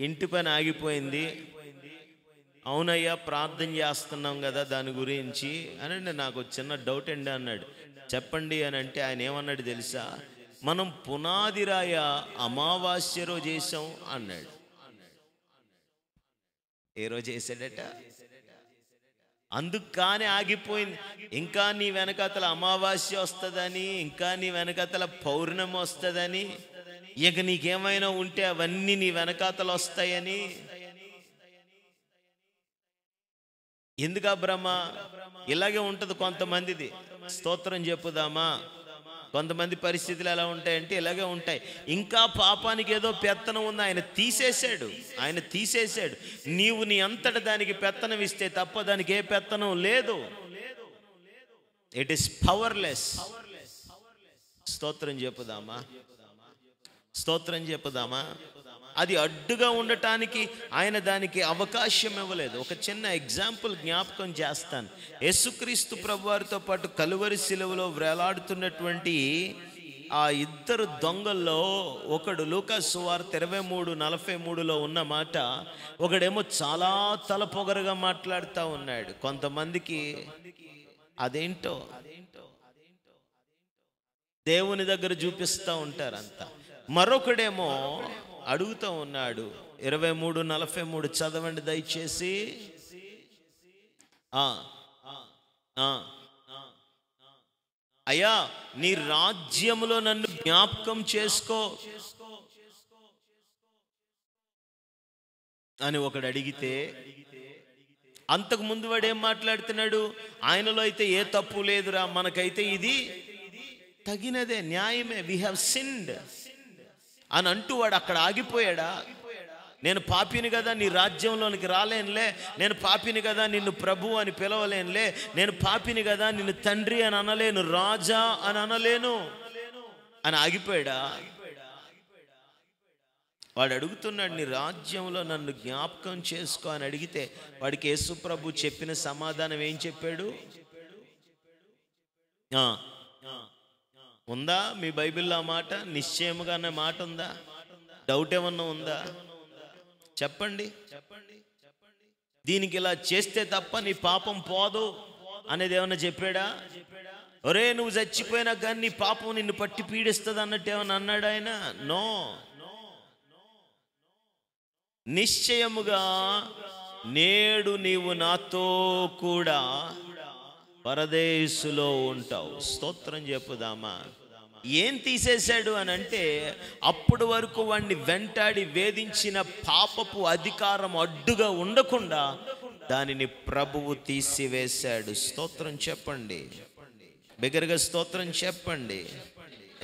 ఇంటి పని ఆగిపోయింది. అవునయ్యా, ప్రార్థన చేస్తున్నాం కదా దాని గురించి అని. నాకు చిన్న డౌట్ అండి అన్నాడు. చెప్పండి అని అంటే ఆయన ఏమన్నాడు తెలుసా? మనం పునాది రాయ అమావాస్య రోజు చేసాం అన్నాడు. ఏ రోజు చేశాడట? అందుకు కానీ ఆగిపోయింది. ఇంకా నీ వెనకతల అమావాస్య వస్తుందని, ఇంకా నీ వెనకతల పౌర్ణమి వస్తుందని, ఇక నీకేమైనా ఉంటే అవన్నీ నీ వెనకాతలు వస్తాయని. ఎందుకు భ్రమ? ఇలాగే ఉంటుంది కొంతమందిది. స్తోత్రం చెప్పుదామా? కొంతమంది పరిస్థితులు ఎలా ఉంటాయంటే ఇలాగే ఉంటాయి. ఇంకా పాపానికి ఏదో పెత్తనం ఉంది, ఆయన తీసేశాడు. నీవు నీ అంతట దానికి పెత్తనం ఇస్తే తప్ప దానికి ఏ పెత్తనం లేదు. It is powerless. స్తోత్రం చెప్పుదామా? స్తోత్రం చెప్పుదామా? అది అడ్డుగా ఉండటానికి ఆయన దానికి అవకాశం ఇవ్వలేదు. ఒక చిన్న ఎగ్జాంపుల్ జ్ఞాపకం చేస్తాను. యేసుక్రీస్తు ప్రభువారితో పాటు కలువరి శిలువలో వేలాడుతున్నటువంటి ఆ 2 దొంగల్లో ఒకడు, లూకాసు సువార్త 23:43లో ఉన్న మాట, ఒకడేమో చాలా తలపొగరుగా మాట్లాడుతూ ఉన్నాడు. కొంతమందికి అదేంటో దేవుని దగ్గర చూపిస్తూ ఉంటారు అంతా. మరొకడేమో అడుగుతూ ఉన్నాడు. 23:43 చదవండి దయచేసి. అయ్యా, నీ రాజ్యములో నన్ను జ్ఞాపకం చేసుకో అని ఒకడు అడిగితే, అంతకు ముందు వాడు ఏం మాట్లాడుతున్నాడు? ఆయనలో అయితే ఏ తప్పు లేదురా, మనకైతే ఇది తగినదే, న్యాయమే, వి హ్యావ్ సిన్డ్ అని అంటూ వాడు అక్కడ ఆగిపోయాడా? నేను పాపిని కదా, నీ రాజ్యంలోనికి రాలేనులే. నేను పాపిని కదా, నిన్ను ప్రభు అని పిలవలేనులే. నేను పాపిని కదా, నిన్ను తండ్రి అని అనలేను, రాజా అని అనలేను అని ఆగిపోయాడా? వాడు అడుగుతున్నాడు, నీ రాజ్యంలో నన్ను జ్ఞాపకం చేసుకో అని అడిగితే వాడికి యేసు ప్రభు చెప్పిన సమాధానం ఏం చెప్పాడు? ఉందా మీ బైబిల్లో ఆ మాట? నిశ్చయముగా అనే మాట ఉందా? డౌట్ ఏమన్నా ఉందా? చెప్పండి. దీనికి ఇలా చేస్తే తప్ప నీ పాపం పోదు అనేది ఏమన్నా చెప్పాడా? ఒరే, నువ్వు చచ్చిపోయినా కానీ నీ పాపం నిన్ను పట్టి పీడిస్తుంది అన్నట్టు ఏమన్నా అన్నాడు ఆయన? నో. నిశ్చయముగా నేడు నీవు నాతో కూడా పరదేశులో ఉంటావు. స్తోత్రం చెప్పుదామా? ఏం తీసేశాడు అని అంటే, అప్పటి వరకు వాడిని వెంటాడి వేధించిన పాపపు అధికారం అడ్డుగా ఉండకుండా దానిని ప్రభువు తీసివేశాడు. స్తోత్రం చెప్పండి, బిగ్గరగా స్తోత్రం చెప్పండి.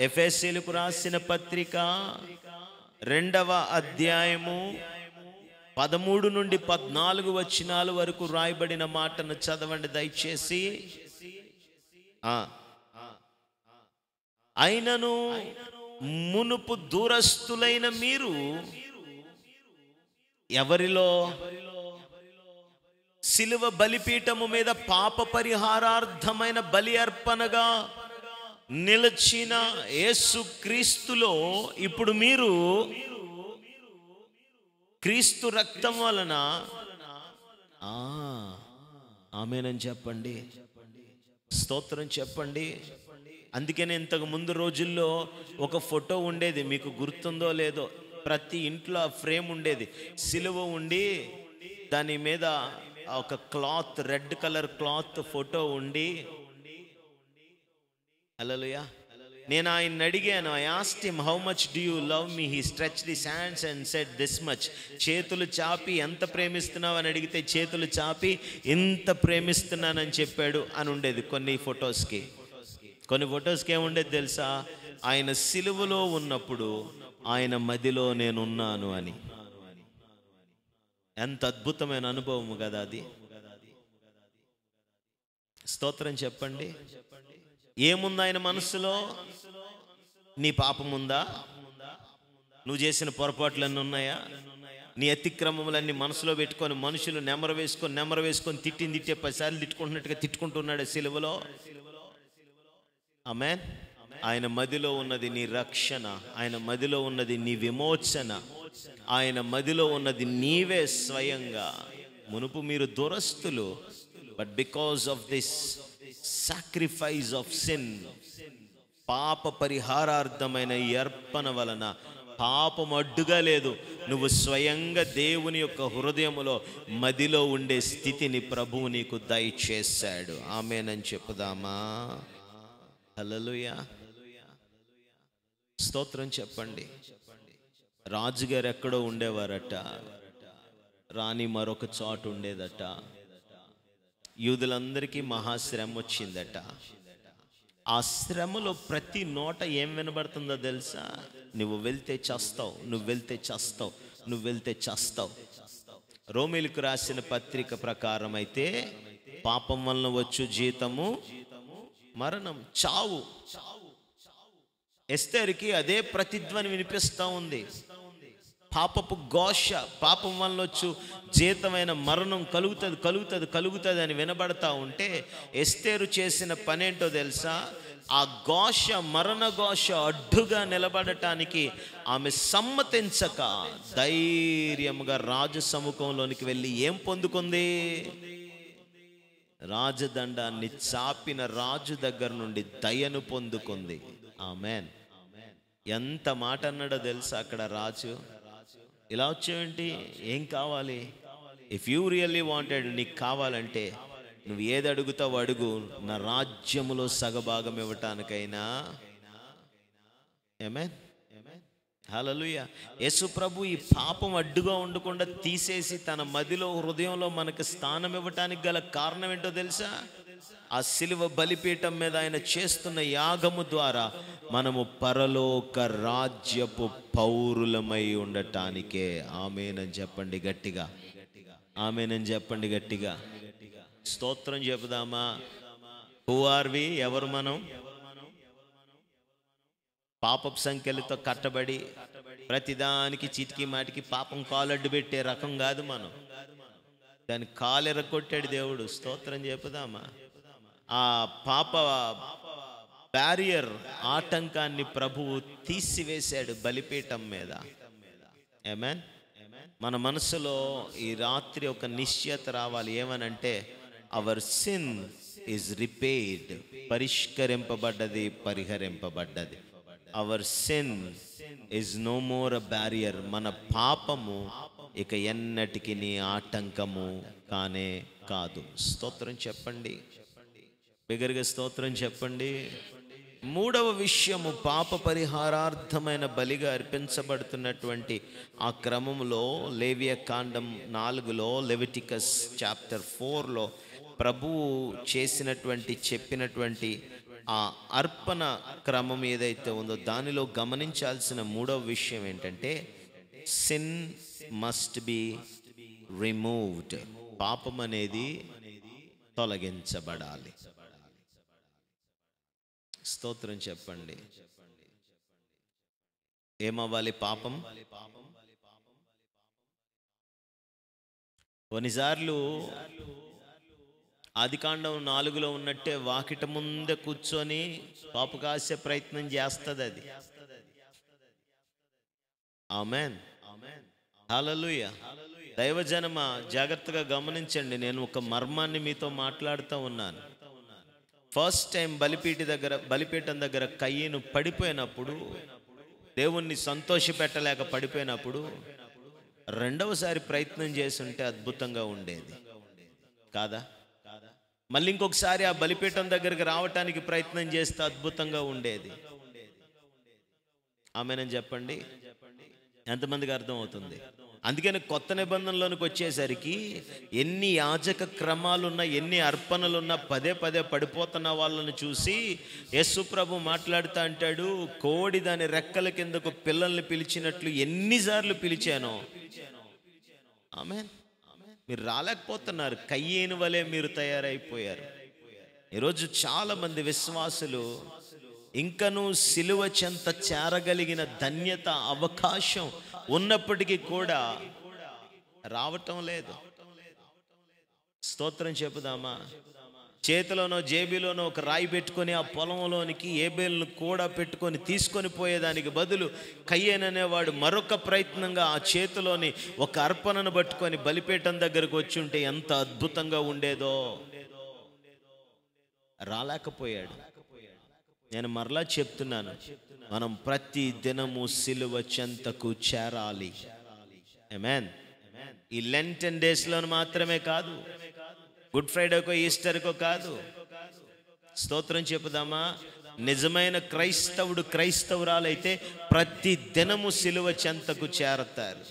ఎఫెసీయులకు రాసిన పత్రిక 2వ అధ్యాయము 13 నుండి 14 వచనాల వరకు రాయబడిన మాటను చదవండి దయచేసి. అయినను మునుపు దూరస్తులైన మీరు ఎవరిలో? సిలువ బలిపీఠము మీద పాప పరిహారార్థమైన బలి అర్పణగా నిలిచిన యేసు క్రీస్తులో ఇప్పుడు మీరు క్రీస్తు రక్తం వలన ఆమేనని చెప్పండి, స్తోత్రం చెప్పండి. అందుకనే ఇంతకు ముందు రోజుల్లో ఒక ఫోటో ఉండేది, మీకు గుర్తుందో లేదో, ప్రతి ఇంట్లో ఆ ఫ్రేమ్ ఉండేది, సిలువ ఉండి దాని మీద ఒక cloth, red colour cloth photo ఉండి. హల్లెలూయా. నేను ఆయన్ని అడిగాను, I asked him how much do you love me. He stretched his hands and said this much. చేతులు చాపి ఎంత ప్రేమిస్తున్నావు అని అడిగితే చేతులు చాపి ఇంత ప్రేమిస్తున్నానని చెప్పాడు అని ఉండేది కొన్ని ఫొటోస్కి. కొన్ని ఫొటోస్కి ఏముండేది తెలుసా? ఆయన సిలువలో ఉన్నప్పుడు ఆయన మదిలో నేనున్నాను అని. ఎంత అద్భుతమైన అనుభవం కదా అది. స్తోత్రం చెప్పండి. ఏముంది ఆయన మనసులో? నీ పాపం ఉందా? నువ్వు చేసిన పొరపాట్లన్నీ ఉన్నాయా? నీ అతిక్రమములన్నీ మనసులో పెట్టుకొని మనుషులు నెమరు వేసుకొని తిట్టే 10 సార్లు తిట్టుకుంటున్నట్టుగా తిట్టుకుంటున్నాడు సిలువలో. ఆమేన్. ఆయన మదిలో ఉన్నది నీ రక్షణ, ఆయన మదిలో ఉన్నది నీ విమోచన, ఆయన మదిలో ఉన్నది నీవే స్వయంగా. మునుపు మీరు దురస్తులు, but because of this sacrifice of sin, పాప పరిహారార్థమైన ఈ అర్పణ వలన పాపం అడ్డుగా లేదు. నువ్వు స్వయంగా దేవుని యొక్క హృదయములో మదిలో ఉండే స్థితిని ప్రభువు నీకు దయచేశాడు. ఆమేనని చెప్పుదామా? హల్లెలూయా. స్తోత్రం చెప్పండి. రాజుగారు ఎక్కడో ఉండేవారట, రాణి మరొక చోట ఉండేదట. యూదులందరికీ మహాశ్రమ వచ్చిందట. ఆ శ్రమలో ప్రతి నోట ఏం వినబడుతుందో తెలుసా? నువ్వు వెళ్తే చేస్తావు, నువ్వు వెళ్తే చేస్తావు, నువ్వు వెళ్తే చేస్తావు. రోమీలకు రాసిన పత్రిక ప్రకారం అయితే పాపం వలన వచ్చు జీతము మరణం, చావు. ఎస్తేరుకి అదే ప్రతిధ్వని వినిపిస్తూ ఉంది. పాపపు ఘోష, పాపం వల్ల వచ్చు జీతమైన మరణం కలుగుతుంది అని వినబడతా ఉంటే ఎస్తేరు చేసిన పనేంటో తెలుసా? ఆ ఘోష, మరణ ఘోష అడ్డుగా నిలబడటానికి ఆమె సమ్మతించక ధైర్యంగా రాజు సముఖంలోనికి వెళ్ళి ఏం పొందుకుంది? రాజదండాన్ని చాపిన రాజు దగ్గర నుండి దయను పొందుకుంది. ఆమేన్. ఎంత మాట అన్నాడో తెలుసా అక్కడ రాజు? ఇలా వచ్చేవేంటి? ఏం కావాలి? ఇఫ్ యూ రియల్లీ వాంటెడ్, నీకు కావాలంటే నువ్వు ఏది అడుగుతావు అడుగు, నా రాజ్యములో సగభాగం ఇవ్వటానికైనా. ఆమేన్. హల్లెలూయా. యేసు ప్రభు ఈ పాపం అడ్డుగా ఉండకుండా తీసేసి తన మదిలో, హృదయంలో మనకు స్థానం ఇవ్వటానికి గల కారణం ఏంటో తెలుసా? ఆ సిలువ బలిపీఠం మీద ఆయన చేస్తున్న యాగము ద్వారా మనము పరలోక రాజ్యపు పౌరులమై ఉండటానికే. ఆమేనని చెప్పండి గట్టిగా, ఆమేనని చెప్పండి గట్టిగా. స్తోత్రం చెబుదామా? హూ ఆర్ వి? ఎవరు మనం? పాపపు సంఖ్యలతో కట్టబడి ప్రతిదానికి చీటికి మాటికి పాపం కాలడ్డు పెట్టే రకం కాదు మనం. దాని కాలెరగొట్టాడు దేవుడు. స్తోత్రం చెబుదామా? ఆ పాప బ్యారియర్, ఆటంకాన్ని ప్రభువు తీసివేశాడు బలిపీఠం మీద. ఆమేన్. మన మనసులో ఈ రాత్రి ఒక నిశ్చయత రావాలి. ఏమనంటే అవర్ సిన్ ఈజ్ రిపేర్డ్, పరిష్కరింపబడ్డది, పరిహరింపబడ్డది. Our sin is no more a barrier. మన పాపము ఇక ఎన్నటికి నీ ఆటంకము కానే కాదు. స్తోత్రం చెప్పండి, బిగ్గరగా స్తోత్రం చెప్పండి. మూడవ విషయము, పాప పరిహారార్థమైన బలిగా అర్పించబడుతున్నటువంటి ఆ క్రమంలో లేవియ కాండం 4లో, లెవిటికస్ చాప్టర్ 4లో ప్రభువు చెప్పినటువంటి ఆ అర్పణ క్రమం ఏదైతే ఉందో దానిలో గమనించాల్సిన మూడవ విషయం ఏంటంటే సిన్ మస్ట్ బి రిమూవ్డ్. పాపం అనేది తొలగించబడాలి. స్తోత్రం చెప్పండి. ఏమవ్వాలి? పాపం కొన్నిసార్లు ఆదికాండం 4లో ఉన్నట్టే వాకిట ముందే కూర్చొని పాపు కాసే ప్రయత్నం చేస్తుంది అది. ఆమెన్, హల్లెలూయా. దైవజనమా, జాగ్రత్తగా గమనించండి. నేను ఒక మర్మాన్ని మీతో మాట్లాడుతూ ఉన్నాను. ఫస్ట్ టైం బలిపీఠం దగ్గర కయ్యను పడిపోయినప్పుడు, దేవుణ్ణి సంతోషపెట్టలేక పడిపోయినప్పుడు, రెండవసారి ప్రయత్నం చేసి ఉంటే అద్భుతంగా ఉండేది కాదా? మళ్ళీ ఇంకొకసారి ఆ బలిపీఠం దగ్గరికి రావటానికి ప్రయత్నం చేస్తే అద్భుతంగా ఉండేది. ఆమేనని చెప్పండి. ఎంతమందికి అర్థం అవుతుంది? అందుకని కొత్త నిబంధనలోనికి వచ్చేసరికి ఎన్ని యాజక క్రమాలున్నా, ఎన్ని అర్పణలున్నా పదే పదే పడిపోతున్న వాళ్ళని చూసి యేసుప్రభు మాట్లాడుతూ అంటాడు, కోడి దాని రెక్కల కిందకు పిల్లల్ని పిలిచినట్లు ఎన్నిసార్లు పిలిచానో. ఆమేన్. మీరు రాలేకపోతున్నారు. కయ్యేను వలె మీరు తయారైపోయారు. ఈరోజు చాలా మంది విశ్వాసులు ఇంకనూ సిలువ చెంత చేరగలిగిన ధన్యత, అవకాశం ఉన్నప్పటికీ కూడా రావటం లేదు. స్తోత్రం చెప్పుదామా? చేతిలోనో జేబులోనో ఒక రాయి పెట్టుకొని ఆ పొలంలోనికి ఏబేలును కూడా పెట్టుకొని తీసుకొని పోయేదానికి బదులు కయ్యేను అనేవాడు మరొక ప్రయత్నంగా ఆ చేతిలోని ఒక అర్పణను పట్టుకొని బలిపీఠం దగ్గరకు వచ్చి ఉంటే ఎంత అద్భుతంగా ఉండేదో. రాలేకపోయాడు. నేను మరలా చెప్తున్నాను, మనం ప్రతి దినము సిలువ చెంతకు చేరాలి. ఆమేన్. ఈ లెంటన్ డేస్లో మాత్రమే కాదు, గుడ్ ఫ్రైడేకో ఈస్టర్కో కాదు. స్తోత్రం చెప్పుదామా? నిజమైన క్రైస్తవుడు, క్రైస్తవురాలైతే ప్రతి దినము సిలువ చెంతకు చేరతారు.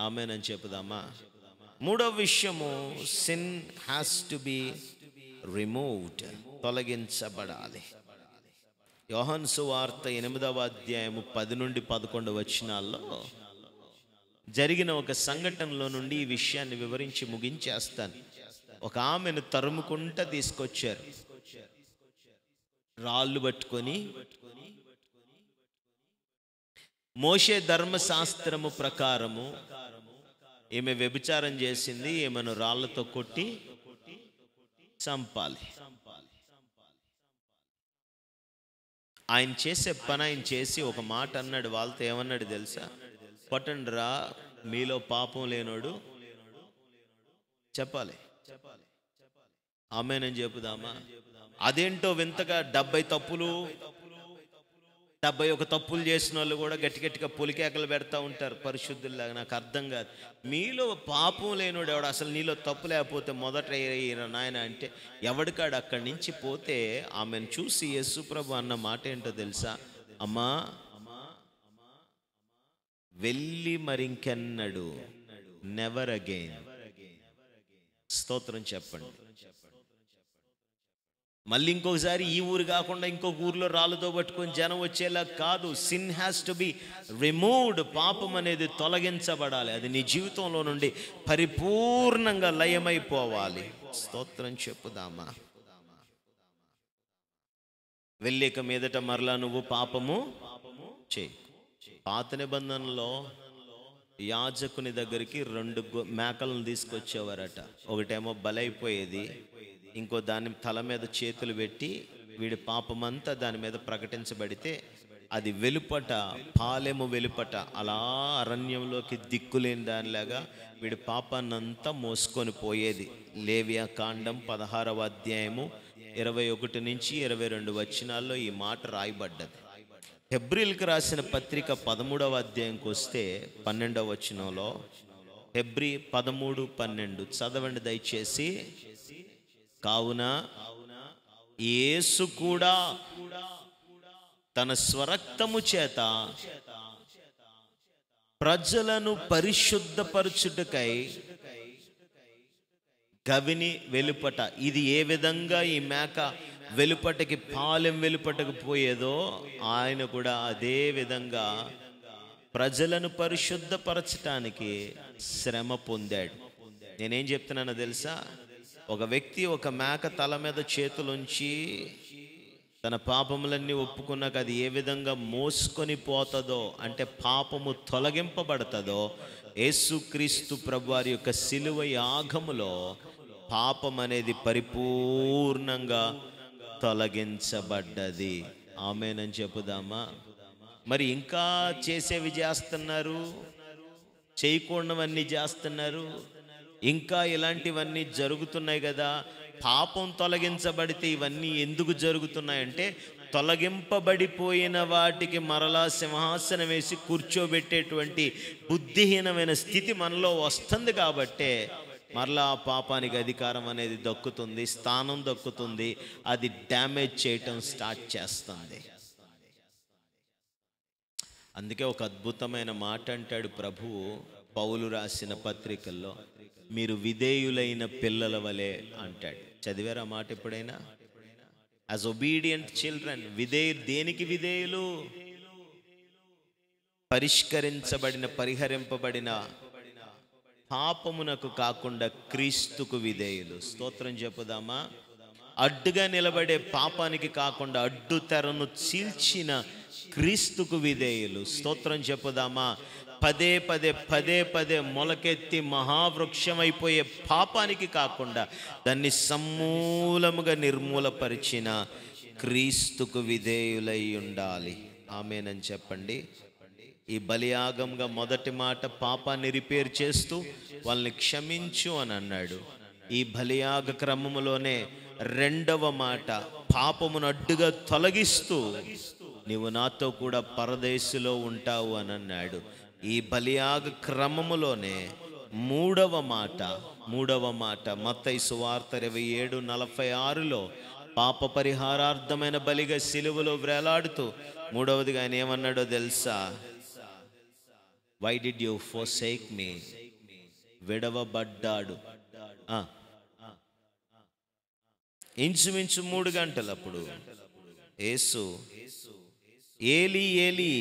ఆమేనని చెప్పుదామా? మూడవ విషయము, sin has to be removed, తొలగించబడాలి. యోహాను సువార్త 8వ అధ్యాయము 10 నుండి 11 వచనాల్లో జరిగిన ఒక సంఘటనలో నుండి ఈ విషయాన్ని వివరించి ముగించేస్తాను. ఒక ఆమెను తరుముకుంటా తీసుకొచ్చారు, రాళ్ళు పట్టుకొని. మోషే ధర్మశాస్త్రము ప్రకారము ఈమె వ్యభిచారం చేసింది, ఈమెను రాళ్లతో కొట్టి చంపాలి. ఆయన చేసే పని ఆయన చేసి ఒక మాట అన్నాడు. వాళ్ళతో ఏమన్నాడు తెలుసా? కొట్టండి రా, మీలో పాపం లేనోడు చెప్పాలి. ఆమేనని చెప్పుదామా? అదేంటో వింతగా 71 తప్పులు చేసిన వాళ్ళు కూడా గట్టి గట్టిగా పొలికేకలు పెడతా ఉంటారు పరిశుద్ధుల్లాగా. నాకు అర్థం కాదు. మీలో పాపం లేనోడు ఎవడు? అసలు నీలో తప్పు లేకపోతే మొదట నాయన అంటే ఎవడికాడు అక్కడి నుంచి పోతే ఆమెను చూసి యేసుప్రభు అన్న మాట ఏంటో తెలుసా? అమ్మా, వెళ్ళి మరింకెన్నడు, నెవర్ అగైన్. స్తోత్రం చెప్పండి. మళ్ళీ ఇంకొకసారి ఈ ఊరు కాకుండా ఇంకొక ఊర్లో రాళ్ళతో పట్టుకొని జనం వచ్చేలా కాదు. Sin has to be removed. పాపం అనేది తొలగించబడాలి. అది నీ జీవితంలో నుండి పరిపూర్ణంగా లయమైపోవాలి. స్తోత్రం చెప్పుదామా? వెళ్ళేక మీదట మరలా నువ్వు పాపము చేయి. పాత నిబంధనలో యాజకుని దగ్గరికి 2 మేకలను తీసుకొచ్చేవారట. ఒకటేమో బలైపోయేది, ఇంకో దాని తల మీద చేతులు పెట్టి వీడి పాపమంతా దాని మీద ప్రకటించబడితే అది వెలుపట, పాలెము వెలుపట అలా అరణ్యంలోకి దిక్కులేని దానిలాగా వీడి పాపాన్నంతా మోసుకొని పోయేది. లేవియా కాండం 16వ అధ్యాయము 21 నుంచి 22 వచనాల్లో ఈ మాట రాయబడ్డది. హెబ్రీలకు రాసిన పత్రిక 13వ అధ్యాయంకి వస్తే 12వ వచనంలో, హెబ్రీ 13:12 చదవండి దయచేసి. కావున యేసు కూడా తన స్వరక్తము చేత ప్రజలను పరిశుద్ధపరచుటకై గవిని వెలుపట, ఇది ఏ విధంగా ఈ మేక వెలుపటకి, పాలెం వెలుపటకు పోయేదో ఆయన కూడా అదే విధంగా ప్రజలను పరిశుద్ధపరచటానికి శ్రమ పొందాడు. నేనేం చెప్తున్నానో తెలుసా? ఒక వ్యక్తి ఒక మేక తల మీద చేతులుంచి తన పాపములన్నీ ఒప్పుకున్నాక అది ఏ విధంగా మోసుకొని పోతుందో, అంటే పాపము తొలగింపబడుతుందో, యేసుక్రీస్తు ప్రభువారి యొక్క శిలువ యాగములో పాపం అనేది పరిపూర్ణంగా తొలగించబడ్డది. ఆమేనని చెప్పుదామా? మరి ఇంకా చేసేవి చేస్తున్నారు, చేయకూడనివన్నీ చేస్తున్నారు, ఇంకా ఇలాంటివన్నీ జరుగుతున్నాయి కదా. పాపం తొలగించబడితే ఇవన్నీ ఎందుకు జరుగుతున్నాయంటే, తొలగింపబడిపోయిన వాటికి మరలా సింహాసనం వేసి కూర్చోబెట్టేటువంటి బుద్ధిహీనమైన స్థితి మనలో వస్తుంది కాబట్టే మరలా పాపానికి అధికారం అనేది దక్కుతుంది, స్థానం దక్కుతుంది, అది డ్యామేజ్ చేయటం స్టార్ట్ చేస్తుంది. అందుకే ఒక అద్భుతమైన మాట అంటాడు ప్రభువు పౌలు రాసిన పత్రికల్లో, మీరు విధేయులైన పిల్లల వలె అంటాడు. చదివారా మాట ఎప్పుడైనా? As obedient children. దేనికి విధేయులు? పరిహరింపబడిన పాపమునకు కాకుండా క్రీస్తుకు విధేయులు. స్తోత్రం చెప్పుదామా? అడ్డుగా నిలబడే పాపానికి కాకుండా అడ్డు తెరను చీల్చిన క్రీస్తుకు విధేయులు. స్తోత్రం చెప్పుదామా? పదే పదే మొలకెత్తి మహావృక్షమైపోయే పాపానికి కాకుండా దాన్ని సమూలముగా నిర్మూలపరిచిన క్రీస్తుకు విధేయులై ఉండాలి. ఆమేనని చెప్పండి. ఈ బలియాగంగా మొదటి మాట పాపాన్ని రిపేర్ చేస్తూ వాళ్ళని క్షమించు అని అన్నాడు. ఈ బలియాగ క్రమములోనే రెండవ మాట పాపమును అడ్డుగా తొలగిస్తూ నీవు నాతో కూడా పరదేశులో ఉంటావు అని అన్నాడు. ఈ బలియాగ క్రమములోనే మూడవ మాట మత్తయి సువార్త 27:46లో పాప పరిహారార్థమైన బలిగా సిలువలో వేలాడుతూ మూడవదిగా ఆయన ఏమన్నాడో తెలుసా? వై డిడ్ యూ ఫోర్సేక్ మీ? విడవబడ్డాడు. ఇంచుమించు 3 గంటలప్పుడు యేసు ఏలీ ఏలీ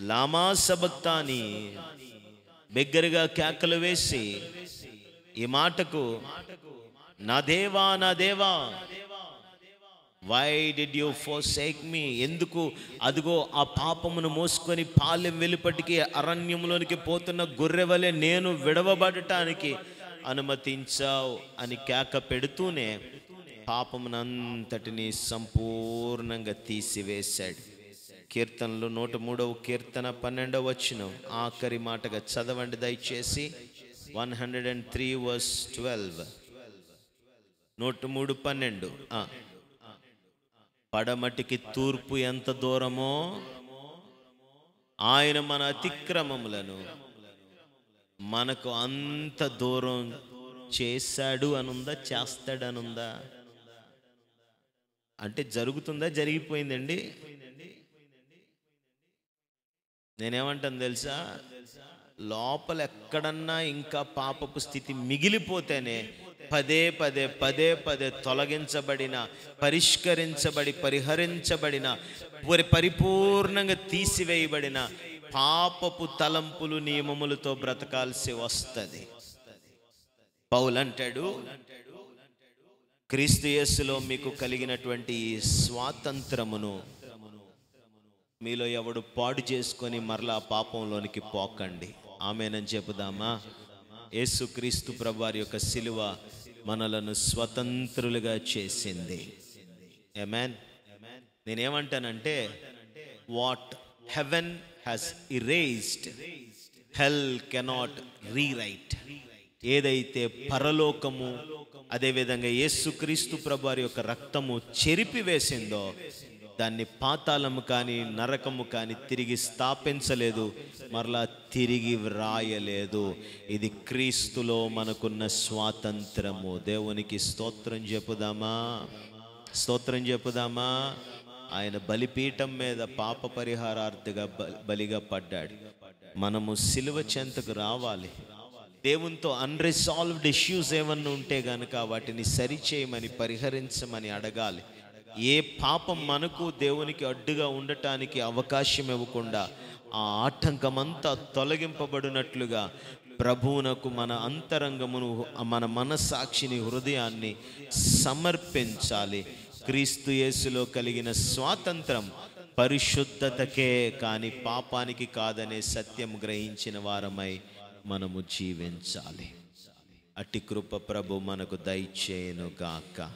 లామా సబక్తాని బిగ్గరగా కేకలు వేసి ఈ మాటకు, నా దేవా నా దేవా వై డిడ్ యూ ఫోర్సేక్ మీ? ఎందుకు అదిగో ఆ పాపమును మోసుకొని పాలెం వెలుపటికి అరణ్యంలోనికి పోతున్న గొర్రెవలే నేను విడవబడటానికి అనుమతించావు అని కేక పెడుతూనే పాపమునంతటిని సంపూర్ణంగా తీసివేశాడు. కీర్తనలు 103వ కీర్తన 12వ వచనం ఆఖరి మాటగా చదవండి దయచేసి. 103:12. 103:12. పడమటికి తూర్పు ఎంత దూరమో ఆయన మన అతిక్రమములను మనకు అంత దూరం చేశాడు అనుందా? చేస్తాడు అనుందా? అంటే జరుగుతుందా? జరిగిపోయిందండి. నేనేమంటాను తెలుసా? లోపల ఎక్కడన్నా ఇంకా పాపపు స్థితి మిగిలిపోతేనే పదే తొలగించబడిన, పరిహరించబడిన, పరిపూర్ణంగా తీసివేయబడిన పాపపు తలంపులు నియమములతో బ్రతకాల్సి వస్తుంది. పౌలు అంటాడు, క్రీస్తు యేసులో మీకు కలిగినటువంటి స్వాతంత్రమును మీలో ఎవడు పాడు చేసుకొని మరలా పాపంలోనికి పోకండి. ఆమేనని చెప్పుదామా? యేసుక్రీస్తు ప్రభువారి యొక్క సిలువ మనలను స్వతంత్రులుగా చేసింది. ఆమేన్. నేనేమంటానంటే, what heaven has erased hell cannot rewrite. ఏదైతే పరలోకము అదేవిధంగా యేసుక్రీస్తు ప్రభువారి యొక్క రక్తము చెరిపివేసిందో దాన్ని పాతాళము కానీ నరకము కానీ తిరిగి స్థాపించలేదు, మరలా తిరిగి వ్రాయలేదు. ఇది క్రీస్తులో మనకున్న స్వాతంత్రము. దేవునికి స్తోత్రం చెప్పుదామా? ఆయన బలిపీఠం మీద పాప పరిహారార్థిగా బలిగా పడ్డాడు. మనము సిలువ చెంతకు రావాలి. దేవునితో అన్రిసాల్వ్డ్ ఇష్యూస్ ఏమన్నా ఉంటే గనక వాటిని సరిచేయమని, పరిహరించమని అడగాలి. ఏ పాపం మనకు దేవునికి అడ్డుగా ఉండటానికి అవకాశం ఇవ్వకుండా ఆ ఆటంకమంతా తొలగింపబడినట్లుగా ప్రభువునకు మన అంతరంగమును, మన మనస్సాక్షిని, హృదయాన్ని సమర్పించాలి. క్రీస్తు యేసులో కలిగిన స్వాతంత్రం పరిశుద్ధతకే కానీ పాపానికి కాదనే సత్యం గ్రహించిన వారమై మనము జీవించాలి. అట్టి కృప ప్రభు మనకు దయచేయును గాక.